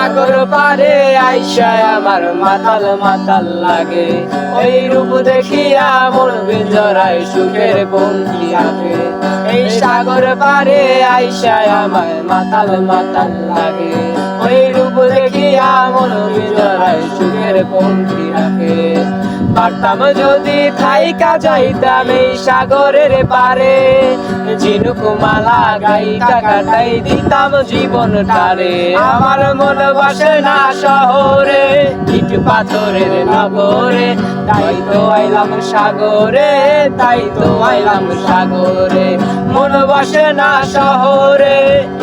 সাগর পারে আইসায় আমার মাতাল মাতাল লাগে, ওই রূপ দেখিয়া মন বিজরায় সুখের পঙ্খী আঁকে। এই সাগর পারে আইসায় আমার মাতাল মাতাল লাগে, ওই রূপ দেখিয়া মন বিজরায় সুখের পঙ্খী আঁকে। পারতাম যদি থাইকা যাইতাম এই সাগরের পারে, ঝিনুক মালা গাইতা কাটাই দিতাম জীবনটারে। আমার মন বসে না শহরে, ইট পাথরের নগরে, তাই তো আইলাম সাগরে, তাই তো আইলাম সাগরে। মন বসে না শহরে,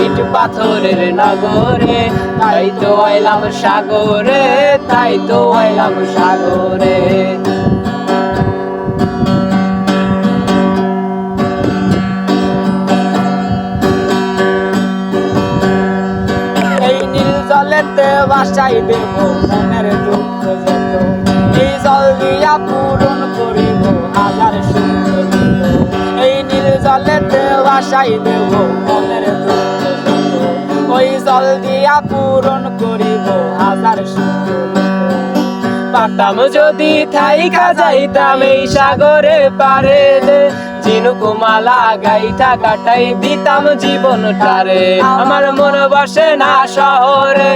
ইট পাথরের নগরে, তাই তো আইলাম সাগরে, তাই তো আইলাম সাগরে। জলেতে বাসাই দেব মনের দুঃখ যত, এই জল দিয়া পূরণ করিব হাজার সুখ যত। এই নীল জলেতে বাসাই দেব মনের দুঃখ যত, ওই জল দিয়া পূরণ করিব হাজার সুখ যত। পারতাম যদি থাইকা যাইতাম এই সাগরে পারে, ঝিনুক মালা গাইতা কাটাই দিতাম জীবনটারে। আমার মন বসে না শহরে,